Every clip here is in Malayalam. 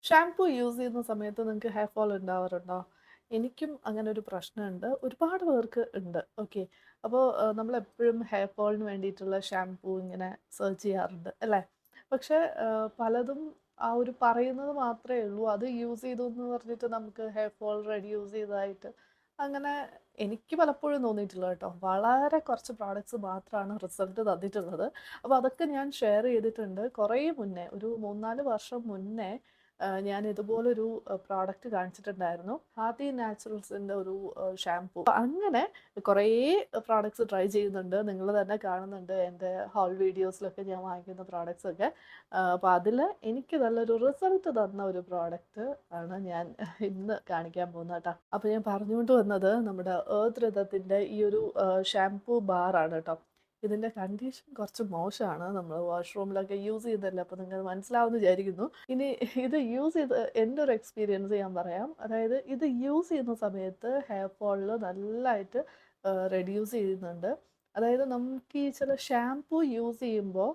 ഷാംപൂ യൂസ് ചെയ്യുന്ന സമയത്ത് നിങ്ങൾക്ക് ഹെയർ ഫോൾ ഉണ്ടാവാറുണ്ടോ? എനിക്കും അങ്ങനെ ഒരു പ്രശ്നമുണ്ട്. ഒരുപാട് പേർക്ക് ഉണ്ട്. ഓക്കെ. അപ്പോൾ നമ്മളെപ്പോഴും ഹെയർ ഫോളിന് വേണ്ടിയിട്ടുള്ള ഷാംപൂ ഇങ്ങനെ സെർച്ച് ചെയ്യാറുണ്ട് അല്ലേ? പക്ഷേ പലതും ആ ഒരു പറയുന്നത് മാത്രമേ ഉള്ളൂ. അത് യൂസ് ചെയ്തു എന്ന് പറഞ്ഞിട്ട് നമുക്ക് ഹെയർ ഫോൾ റെഡ്യൂസ് ചെയ്തതായിട്ട് അങ്ങനെ എനിക്ക് പലപ്പോഴും തോന്നിയിട്ടില്ല കേട്ടോ. വളരെ കുറച്ച് പ്രോഡക്ട്സ് മാത്രമാണ് റിസൾട്ട് തന്നിട്ടുള്ളത്. അപ്പോൾ അതൊക്കെ ഞാൻ ഷെയർ ചെയ്തിട്ടുണ്ട്. കുറേ മുന്നേ ഒരു 3, 4 വർഷം മുന്നേ ഞാൻ ഇതുപോലൊരു പ്രോഡക്റ്റ് കാണിച്ചിട്ടുണ്ടായിരുന്നു. ഹാപ്പി നാച്ചുറൽസിൻ്റെ ഒരു ഷാംപൂ. അങ്ങനെ കുറേ പ്രോഡക്ട്സ് ട്രൈ ചെയ്യുന്നുണ്ട്. നിങ്ങൾ തന്നെ കാണുന്നുണ്ട് എൻ്റെ ഹോൾ വീഡിയോസിലൊക്കെ ഞാൻ വാങ്ങിക്കുന്ന പ്രോഡക്ട്സ് ഒക്കെ. അപ്പോൾ അതിൽ എനിക്ക് നല്ലൊരു റിസൾട്ട് തന്ന ഒരു പ്രോഡക്റ്റ് ആണ് ഞാൻ ഇന്ന് കാണിക്കാൻ പോകുന്നത് കേട്ടോ. അപ്പോൾ ഞാൻ പറഞ്ഞുകൊണ്ട് വന്നത് നമ്മുടെ ഏർത്ത് റിതത്തിൻ്റെ ഈ ഒരു ഷാംപൂ ബാറാണ് കേട്ടോ. ഇതിൻ്റെ കണ്ടീഷൻ കുറച്ച് മോശമാണ്. നമ്മൾ വാഷ്റൂമിലൊക്കെ യൂസ് ചെയ്യുന്നതല്ലേ, അപ്പോൾ നിങ്ങൾക്ക് മനസ്സിലാവുമെന്ന് വിചാരിക്കുന്നു. ഇനി ഇത് യൂസ് ചെയ്ത് എൻ്റെ ഒരു എക്സ്പീരിയൻസ് ഞാൻ പറയാം. അതായത് ഇത് യൂസ് ചെയ്യുന്ന സമയത്ത് ഹെയർ ഫോളിൽ നല്ലതായിട്ട് റെഡ്യൂസ് ചെയ്യുന്നുണ്ട്. അതായത് നമുക്ക് ഈ ചില ഷാംപൂ യൂസ് ചെയ്യുമ്പോൾ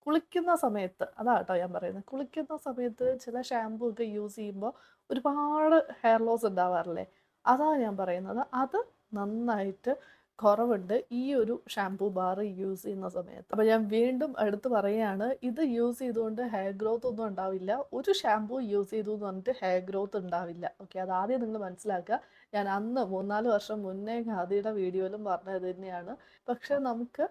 കുളിക്കുന്ന സമയത്ത് അതാട്ടോ ഞാൻ പറയുന്നത്. കുളിക്കുന്ന സമയത്ത് ചില ഷാംപൂ ഒക്കെ യൂസ് ചെയ്യുമ്പോൾ ഒരുപാട് ഹെയർ ലോസ് ഉണ്ടാവാറില്ലേ? അതാ ഞാൻ പറയുന്നത്. അത് നന്നായിട്ട് കുറവുണ്ട് ഈ ഒരു ഷാംപൂ ബാർ യൂസ് ചെയ്യുന്ന സമയത്ത്. അപ്പോൾ ഞാൻ വീണ്ടും എടുത്ത് പറയുകയാണ്, ഇത് യൂസ് ചെയ്തുകൊണ്ട് ഹെയർ ഗ്രോത്ത് ഒന്നും ഉണ്ടാവില്ല. ഒരു ഷാംപൂ യൂസ് ചെയ്തു എന്ന് പറഞ്ഞിട്ട് ഹെയർ ഗ്രോത്ത് ഉണ്ടാവില്ല. ഓക്കെ, അതാദ്യം നിങ്ങൾ മനസ്സിലാക്കുക. ഞാൻ അന്ന് 3, 4 വർഷം മുന്നേ ഖാദിയുടെ വീഡിയോയിലും പറഞ്ഞത് തന്നെയാണ്. പക്ഷേ നമുക്ക്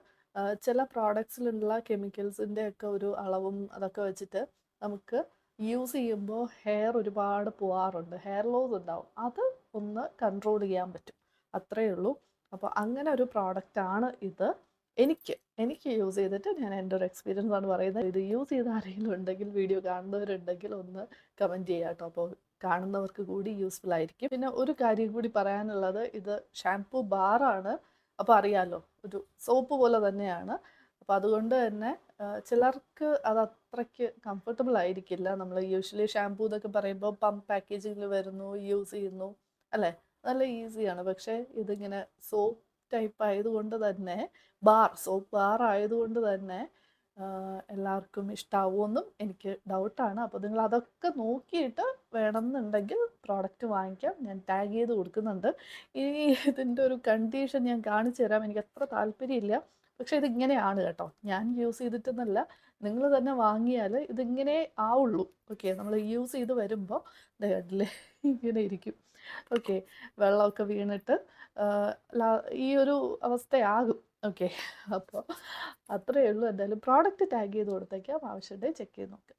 ചില പ്രോഡക്ട്സിലുള്ള കെമിക്കൽസിൻ്റെ ഒക്കെ ഒരു അളവും അതൊക്കെ വെച്ചിട്ട് നമുക്ക് യൂസ് ചെയ്യുമ്പോൾ ഹെയർ ഒരുപാട് പോവാറുണ്ട്. ഹെയർ ലോസ് ഉണ്ടാവും. അത് ഒന്ന് കൺട്രോൾ ചെയ്യാൻ പറ്റും. അത്രയേ ഉള്ളൂ. അപ്പോൾ അങ്ങനെ ഒരു പ്രോഡക്റ്റാണ് ഇത്. എനിക്ക് യൂസ് ചെയ്തിട്ട് ഞാൻ എൻ്റെ ഒരു എക്സ്പീരിയൻസ് ആണ് പറയുന്നത്. ഇത് യൂസ് ചെയ്ത ആരെങ്കിലും ഉണ്ടെങ്കിൽ, വീഡിയോ കാണുന്നവരുണ്ടെങ്കിൽ ഒന്ന് കമൻറ്റ് ചെയ്യാം കേട്ടോ. അപ്പോൾ കാണുന്നവർക്ക് കൂടി യൂസ്ഫുൾ ആയിരിക്കും. പിന്നെ ഒരു കാര്യം കൂടി പറയാനുള്ളത്, ഇത് ഷാംപൂ ബാറാണ്. അപ്പോൾ അറിയാലോ, ഒരു സോപ്പ് പോലെ തന്നെയാണ്. അപ്പോൾ അതുകൊണ്ട് തന്നെ ചിലർക്ക് അത് അത്രയ്ക്ക് കംഫർട്ടബിൾ ആയിരിക്കില്ല. നമ്മൾ യൂഷ്വലി ഷാംപൂ എന്നൊക്കെ പറയുമ്പോൾ പമ്പ് പാക്കേജിങ്ങിൽ വരുന്നു, യൂസ് ചെയ്യുന്നു അല്ലേ? നല്ല ഈസിയാണ്. പക്ഷേ ഇതിങ്ങനെ സോപ്പ് ടൈപ്പ് ആയതുകൊണ്ട് തന്നെ, സോപ്പ് ബാർ ആയതുകൊണ്ട് തന്നെ എല്ലാവർക്കും ഇഷ്ടാവുമെന്നും എനിക്ക് ഡൗട്ടാണ്. അപ്പോൾ നിങ്ങൾ അതൊക്കെ നോക്കിയിട്ട് വേണമെന്നുണ്ടെങ്കിൽ പ്രോഡക്റ്റ് വാങ്ങിക്കാം. ഞാൻ ടാഗ് ചെയ്ത് കൊടുക്കുന്നുണ്ട്. ഇനി ഇതിൻ്റെ ഒരു കണ്ടീഷൻ ഞാൻ കാണിച്ചു തരാം. എനിക്ക് അത്ര താല്പര്യമില്ല, പക്ഷേ ഇതിങ്ങനെയാണ് കേട്ടോ. ഞാൻ യൂസ് ചെയ്തിട്ടെന്നല്ല, നിങ്ങൾ തന്നെ വാങ്ങിയാൽ ഇതിങ്ങനെ ആവുള്ളൂ. ഓക്കെ, നമ്മൾ യൂസ് ചെയ്ത് വരുമ്പോൾ കണ്ടില്ലേ, ഇങ്ങനെ ഇരിക്കും. ഓക്കെ, വെള്ളമൊക്കെ വീണിട്ട് ഈ ഒരു അവസ്ഥയാകും. ഓക്കെ, അപ്പോൾ അത്രയേ ഉള്ളൂ. എന്തായാലും പ്രോഡക്റ്റ് ടാഗ് ചെയ്ത് കൊടുത്തേക്കാം. ആവശ്യമുണ്ടെങ്കിൽ ചെക്ക് ചെയ്ത് നോക്കാം.